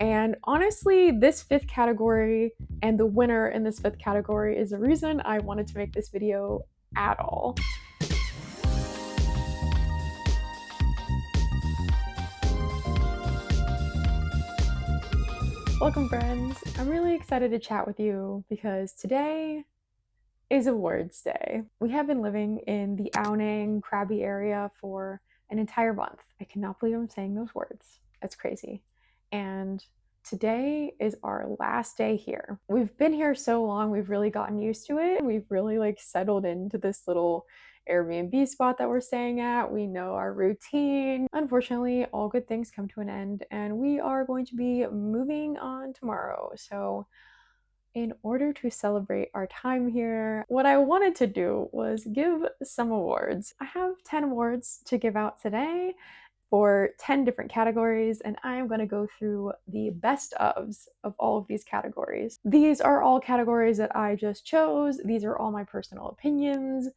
And honestly, this fifth category and the winner in this fifth category is the reason I wanted to make this video at all. Welcome, friends. I'm really excited to chat with you because today is Awards Day. We have been living in the Ao Nang Krabi area for an entire month. I cannot believe I'm saying those words. That's crazy. And today is our last day here. We've been here so long, we've really gotten used to it. We've really settled into this little Airbnb spot that we're staying at. We know our routine. Unfortunately, all good things come to an end, and we are going to be moving on tomorrow. So in order to celebrate our time here, what I wanted to do was give some awards. I have 10 awards to give out today for 10 different categories, and I'm going to go through the best ofs of all of these categories. These are all categories that I just chose. These are all my personal opinions.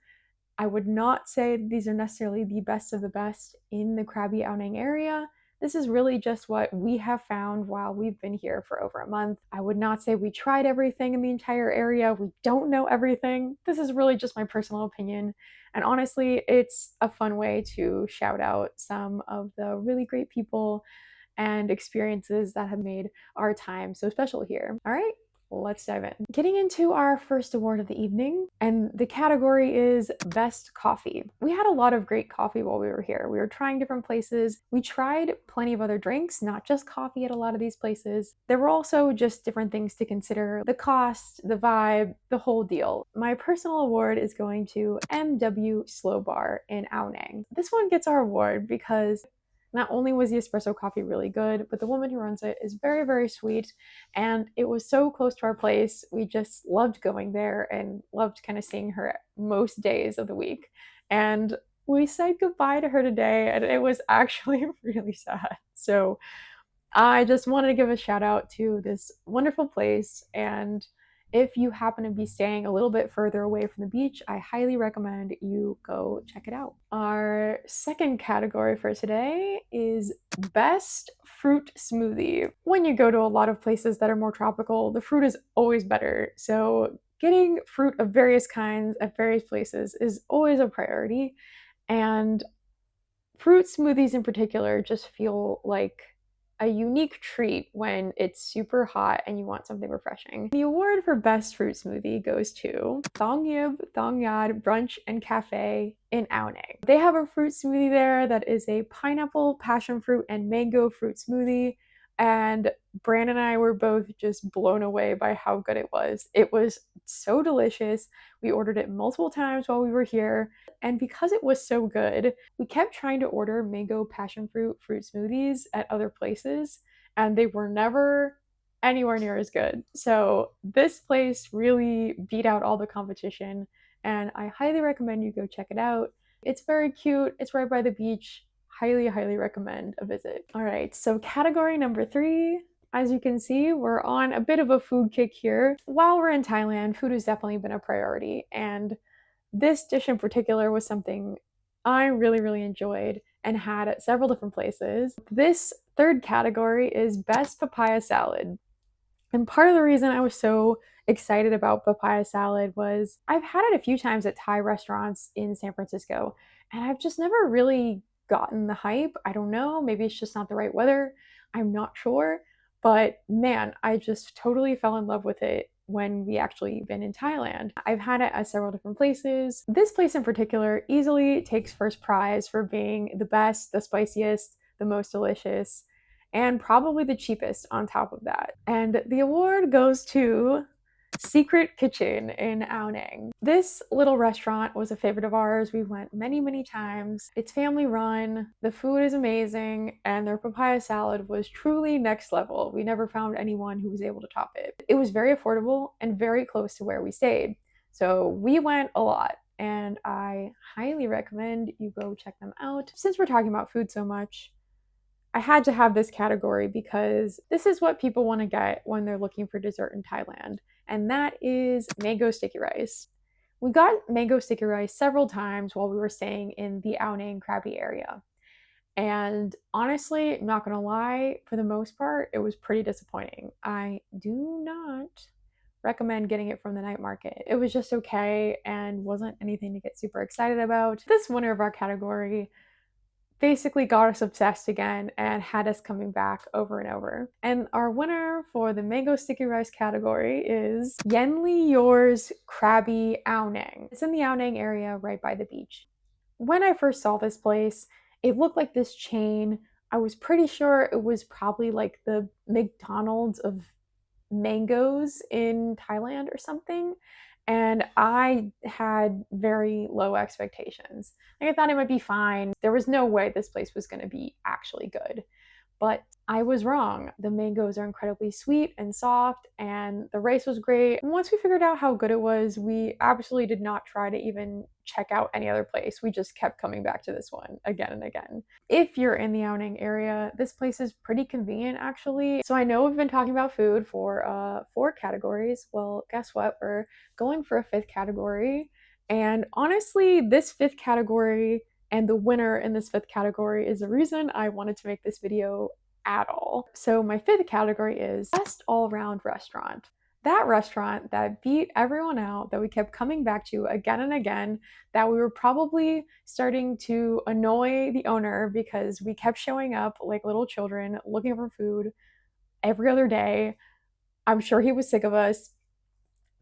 I would not say these are necessarily the best of the best in the Krabi Ao Nang area. This is really just what we have found while we've been here for over a month. I would not say we tried everything in the entire area. We don't know everything. This is really just my personal opinion. And honestly, it's a fun way to shout out some of the really great people and experiences that have made our time so special here. All right, let's dive in. Getting into our first award of the evening, and the category is Best Coffee. We had a lot of great coffee while we were here. We were trying different places. We tried plenty of other drinks, not just coffee at a lot of these places. There were also just different things to consider: the cost, the vibe, the whole deal. My personal award is going to MW Slow Bar in Ao Nang. This one gets our award because not only was the espresso coffee really good, but the woman who runs it is very, very sweet. And it was so close to our place. We just loved going there and loved kind of seeing her most days of the week. And we said goodbye to her today, and it was actually really sad. So I just wanted to give a shout out to this wonderful place. And if you happen to be staying a little bit further away from the beach, I highly recommend you go check it out. Our second category for today is Best Fruit Smoothie. When you go to a lot of places that are more tropical, the fruit is always better. So getting fruit of various kinds at various places is always a priority. And fruit smoothies in particular just feel like a unique treat when it's super hot and you want something refreshing. The award for best fruit smoothie goes to Thong Yib Thong Yad Brunch and Cafe in Ao Nang. They have a fruit smoothie there that is a pineapple, passion fruit, and mango fruit smoothie. And Brandon and I were both just blown away by how good it was. It was so delicious. We ordered it multiple times while we were here. And because it was so good, we kept trying to order mango passion fruit smoothies at other places, and they were never anywhere near as good. So this place really beat out all the competition, and I highly recommend you go check it out. It's very cute. It's right by the beach. Highly, highly recommend a visit. All right, so category number 3. As you can see, we're on a bit of a food kick here. While we're in Thailand, food has definitely been a priority, and this dish in particular was something I really, really enjoyed and had at several different places. This third category is Best Papaya Salad. And part of the reason I was so excited about papaya salad was I've had it a few times at Thai restaurants in San Francisco, and I've just never really gotten the hype. I don't know, maybe it's just not the right weather. I'm not sure. But man, I just totally fell in love with it when we actually been in Thailand. I've had it at several different places. This place in particular easily takes first prize for being the best, the spiciest, the most delicious, and probably the cheapest on top of that. And the award goes to Secret Kitchen in Ao Nang. This little restaurant was a favorite of ours. We went many, many times. It's family run, the food is amazing, and their papaya salad was truly next level. We never found anyone who was able to top it. It was very affordable and very close to where we stayed. So we went a lot, and I highly recommend you go check them out. Since we're talking about food so much, I had to have this category because this is what people want to get when they're looking for dessert in Thailand, and that is mango sticky rice. We got mango sticky rice several times while we were staying in the Ao Nang Krabi area. And honestly, not gonna lie, for the most part, it was pretty disappointing. I do not recommend getting it from the night market. It was just okay and wasn't anything to get super excited about. This winner of our category basically got us obsessed again and had us coming back over and over. And our winner for the mango sticky rice category is Yenli Yours Krabby Aonang. It's in the Aonang area right by the beach. When I first saw this place, it looked like this chain. I was pretty sure it was probably like the McDonald's of mangoes in Thailand or something. And I had very low expectations. Like I thought it might be fine. There was no way this place was going to be actually good. But I was wrong. The mangoes are incredibly sweet and soft, and the rice was great. And once we figured out how good it was, we absolutely did not try to even check out any other place. We just kept coming back to this one again and again. If you're in the Aonang area, this place is pretty convenient actually. So I know we've been talking about food for 4 categories. Well, guess what? We're going for a 5th category. And honestly, this 5th category and the winner in this 5th category is the reason I wanted to make this video at all. So my 5th category is best all-around restaurant. That restaurant that beat everyone out, that we kept coming back to again and again, that we were probably starting to annoy the owner because we kept showing up like little children looking for food every other day. I'm sure he was sick of us.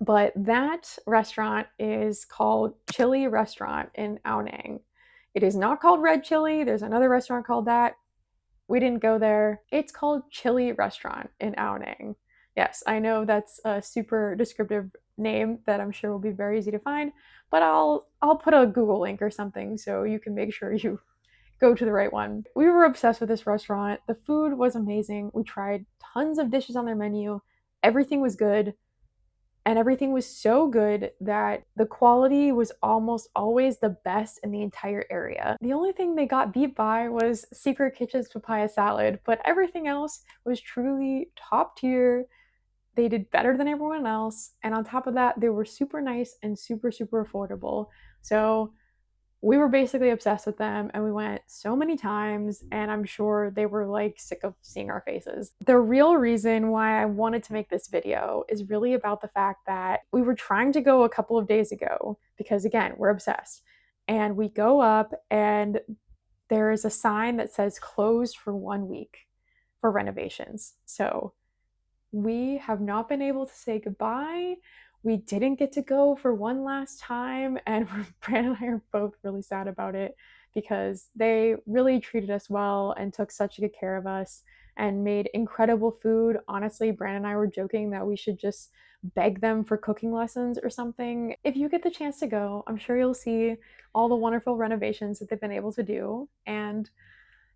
But that restaurant is called Chili Restaurant in Aonang. It is not called Red Chili. There's another restaurant called that. We didn't go there. It's called Chili Restaurant in Aonang. Yes, I know that's a super descriptive name that I'm sure will be very easy to find, but I'll put a Google link or something so you can make sure you go to the right one. We were obsessed with this restaurant. The food was amazing. We tried tons of dishes on their menu. Everything was good. And everything was so good that the quality was almost always the best in the entire area. The only thing they got beat by was Secret Kitchen's papaya salad, but everything else was truly top tier. They did better than everyone else. And on top of that, they were super nice and super, super affordable. So we were basically obsessed with them and we went so many times, and I'm sure they were like sick of seeing our faces. The real reason why I wanted to make this video is really about the fact that we were trying to go a couple of days ago because again, we're obsessed. And we go up and there is a sign that says closed for 1 week for renovations. So we have not been able to say goodbye. We didn't get to go for one last time, and Brandon and I are both really sad about it because they really treated us well and took such good care of us and made incredible food. Honestly, Brandon and I were joking that we should just beg them for cooking lessons or something. If you get the chance to go, I'm sure you'll see all the wonderful renovations that they've been able to do, and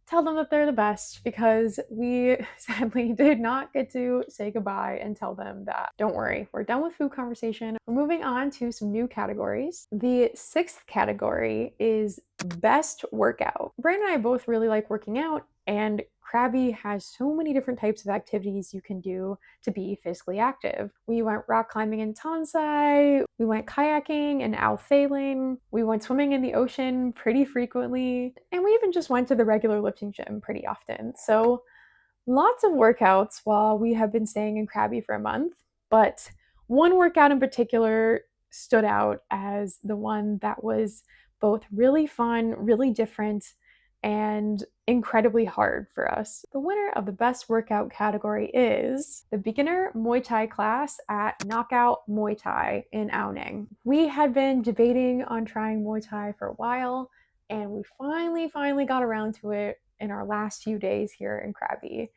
tell them that they're the best because we sadly did not get to say goodbye and tell them that. Don't worry, we're done with food conversation. We're moving on to some new categories. The 6th category is best workout. Brandon and I both really like working out, and Krabi has so many different types of activities you can do to be physically active. We went rock climbing in Tansai, we went kayaking in Ao Thailand, we went swimming in the ocean pretty frequently, and we even just went to the regular lifting gym pretty often. So lots of workouts while we have been staying in Krabi for a month, but one workout in particular stood out as the one that was both really fun, really different, and incredibly hard for us. The winner of the best workout category is the beginner Muay Thai class at Knockout Muay Thai in Aonang. We had been debating on trying Muay Thai for a while, and we finally got around to it in our last few days here in Krabi.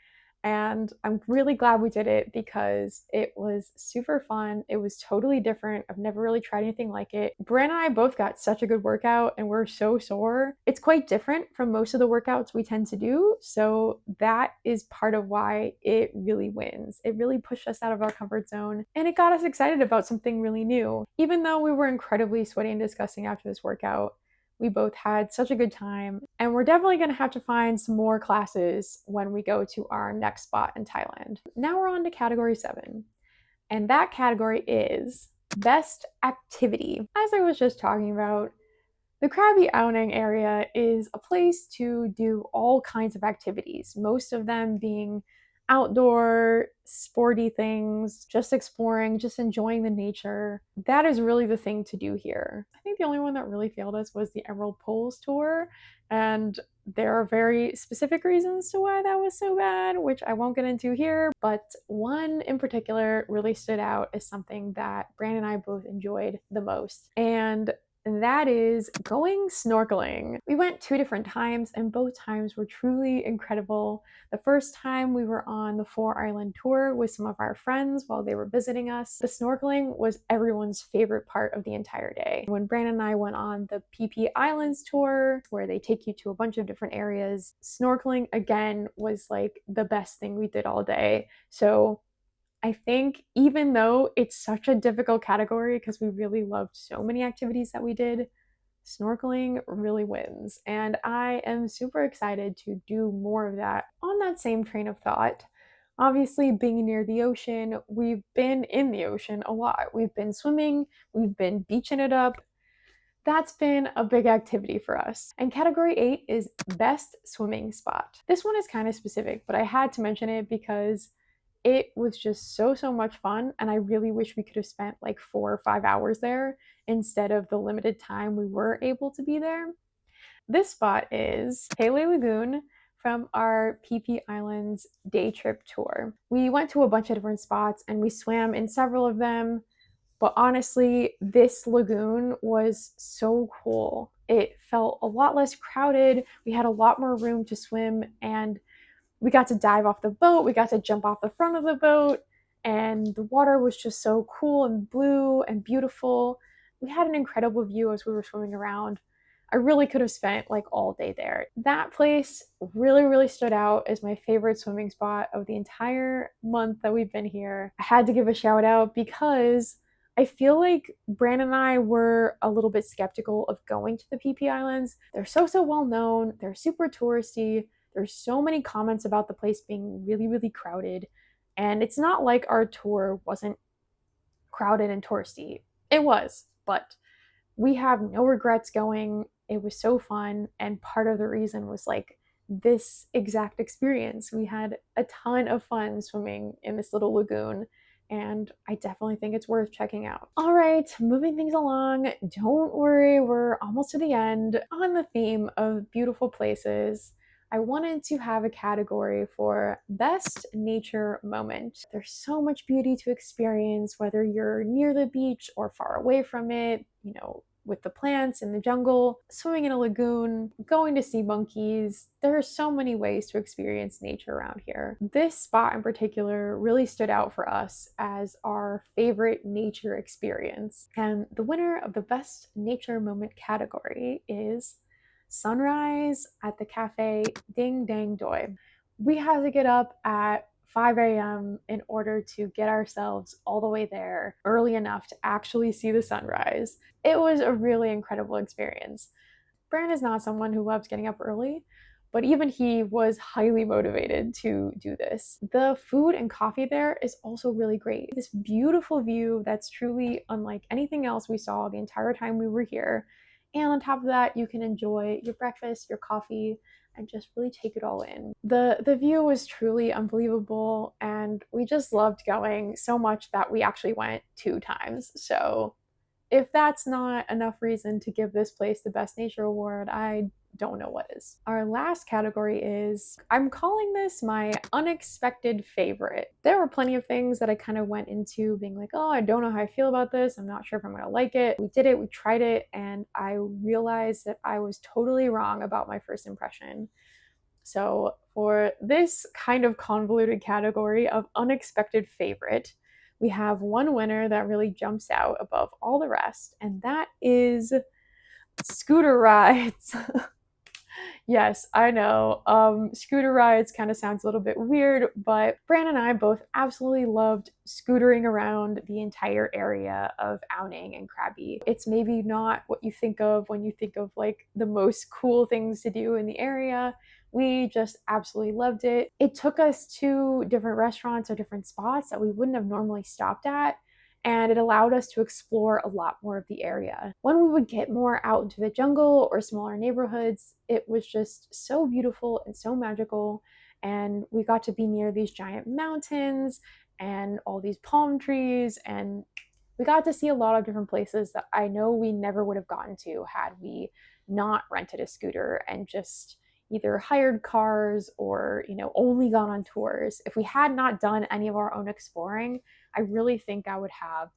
And I'm really glad we did it because it was super fun. It was totally different. I've never really tried anything like it. Brandon and I both got such a good workout and we're so sore. It's quite different from most of the workouts we tend to do. So that is part of why it really wins. It really pushed us out of our comfort zone and it got us excited about something really new. Even though we were incredibly sweaty and disgusting after this workout, we both had such a good time, and we're definitely going to have to find some more classes when we go to our next spot in Thailand. Now we're on to category 7, and that category is best activity. As I was just talking about, The Krabi Outing area is a place to do all kinds of activities, most of them being outdoor, sporty things, just exploring, just enjoying the nature. That is really the thing to do here. I think the only one that really failed us was the Emerald Poles tour, and there are very specific reasons to why that was so bad, which I won't get into here, but one in particular really stood out as something that Brandon and I both enjoyed the most. And that is going snorkeling. We went 2 different times, and both times were truly incredible. The first time we were on the 4 Island tour with some of our friends while they were visiting us. The snorkeling was everyone's favorite part of the entire day. When Brandon and I went on the PP Islands tour, where they take you to a bunch of different areas, snorkeling again was like the best thing we did all day. So I think even though it's such a difficult category because we really loved so many activities that we did, snorkeling really wins. And I am super excited to do more of that. On that same train of thought, obviously being near the ocean, we've been in the ocean a lot. We've been swimming, we've been beaching it up. That's been a big activity for us. And category 8 is best swimming spot. This one is kind of specific, but I had to mention it because it was just so much fun, and I really wish we could have spent like 4 or 5 hours there instead of the limited time we were able to be there. This spot is Pele Lagoon from our PP Islands day trip tour. We went to a bunch of different spots and we swam in several of them, but honestly, this lagoon was so cool. It felt a lot less crowded, we had a lot more room to swim, and we got to dive off the boat, we got to jump off the front of the boat, and the water was just so cool and blue and beautiful. We had an incredible view as we were swimming around. I really could have spent like all day there. That place really stood out as my favorite swimming spot of the entire month that we've been here. I had to give a shout out because I feel like Brandon and I were a little bit skeptical of going to the PP Islands. They're so well known, they're super touristy, there's so many comments about the place being really crowded, and it's not like our tour wasn't crowded and touristy. It was, but we have no regrets going. It was so fun, and part of the reason was like this exact experience. We had a ton of fun swimming in this little lagoon, and I definitely think it's worth checking out. All right, moving things along. Don't worry, we're almost to the end. On the theme of beautiful places, I wanted to have a category for best nature moment. There's so much beauty to experience, whether you're near the beach or far away from it, you know, with the plants in the jungle, swimming in a lagoon, going to see monkeys. There are so many ways to experience nature around here. This spot in particular really stood out for us as our favorite nature experience. And the winner of the best nature moment category is sunrise at the cafe Ding Dang Doi. We had to get up at 5 a.m. in order to get ourselves all the way there early enough to actually see the sunrise. It was a really incredible experience. Brand is not someone who loves getting up early, but even he was highly motivated to do this. The food and coffee there is also really great. This beautiful view that's truly unlike anything else we saw the entire time we were here. And on top of that, you can enjoy your breakfast, your coffee, and just really take it all in. The view was truly unbelievable, and we just loved going so much that we actually went 2 times. So if that's not enough reason to give this place the Best Nature Award, I don't know what is. Our last category is, I'm calling this my unexpected favorite. There were plenty of things that I kind of went into being like, oh, I don't know how I feel about this. I'm not sure if I'm gonna like it. We did it, we tried it, and I realized that I was totally wrong about my first impression. So for this kind of convoluted category of unexpected favorite, we have one winner that really jumps out above all the rest, and that is scooter rides. Yes, I know. Scooter rides kind of sounds a little bit weird, but Bran and I both absolutely loved scootering around the entire area of Outing and Krabi. It's maybe not what you think of when you think of like the most cool things to do in the area. We just absolutely loved it. It took us to different restaurants or different spots that we wouldn't have normally stopped at. and it allowed us to explore a lot more of the area. When we would get more out into the jungle or smaller neighborhoods, it was just so beautiful and so magical. And we got to be near these giant mountains and all these palm trees, and we got to see a lot of different places that I know we never would have gotten to had we not rented a scooter and just either hired cars or, only gone on tours. If we had not done any of our own exploring, I really think I would have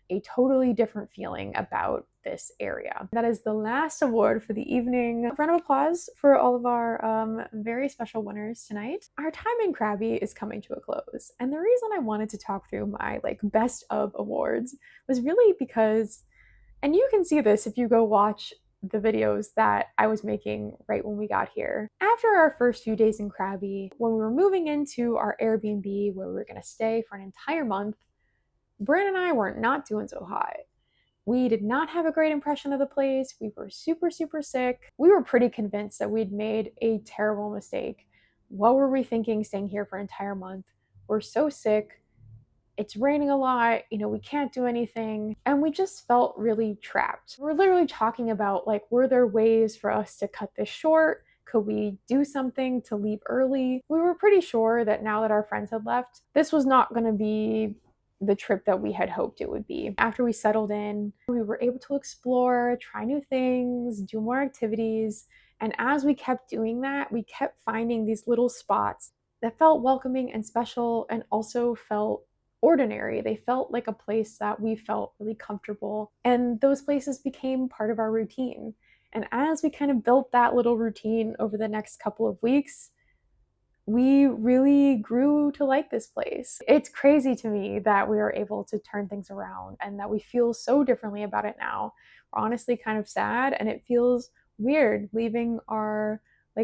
a totally different feeling about this area. That is the last award for the evening. A round of applause for all of our very special winners tonight. Our time in Krabi is coming to a close, and the reason I wanted to talk through my best of awards was really because, and you can see this if you go watch the videos that I was making right when we got here. After our first few days in Krabi, when we were moving into our Airbnb where we were going to stay for an entire month, Bryn and I were not doing so hot. We did not have a great impression of the place. We were super, super sick. We were pretty convinced that we'd made a terrible mistake. What were we thinking staying here for an entire month? We're so sick. It's raining a lot, we can't do anything. And we just felt really trapped. We're literally talking about were there ways for us to cut this short? Could we do something to leave early? We were pretty sure that now that our friends had left, this was not going to be the trip that we had hoped it would be. After we settled in, we were able to explore, try new things, do more activities. And as we kept doing that, we kept finding these little spots that felt welcoming and special and also felt ordinary. They felt like a place that we felt really comfortable, and those places became part of our routine. And as we kind of built that little routine over the next couple of weeks, we really grew to like this place. It's crazy to me that we are able to turn things around and that we feel so differently about it now. We're honestly kind of sad, and it feels weird leaving our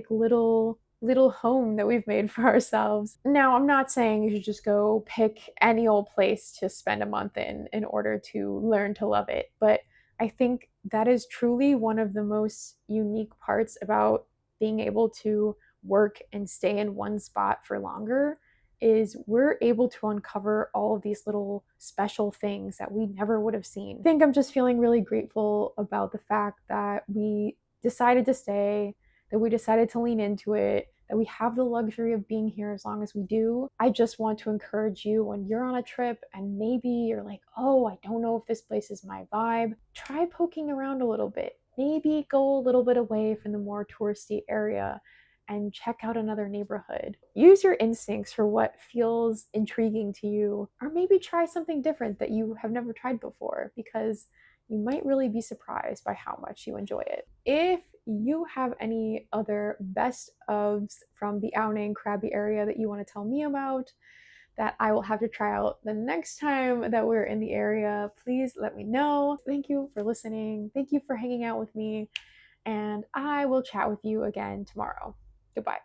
little home that we've made for ourselves. Now, I'm not saying you should just go pick any old place to spend a month in order to learn to love it, but I think that is truly one of the most unique parts about being able to work and stay in one spot for longer is we're able to uncover all of these little special things that we never would have seen. I think I'm just feeling really grateful about the fact that we decided to stay, that we decided to lean into it, that we have the luxury of being here as long as we do. I just want to encourage you, when you're on a trip and maybe you're like, oh, I don't know if this place is my vibe, try poking around a little bit. Maybe go a little bit away from the more touristy area and check out another neighborhood. Use your instincts for what feels intriguing to you, or maybe try something different that you have never tried before, because you might really be surprised by how much you enjoy it. If you have any other best ofs from the Ao Nang Krabi area that you want to tell me about, that I will have to try out the next time that we're in the area, please let me know. Thank you for listening. Thank you for hanging out with me. And I will chat with you again tomorrow. Goodbye.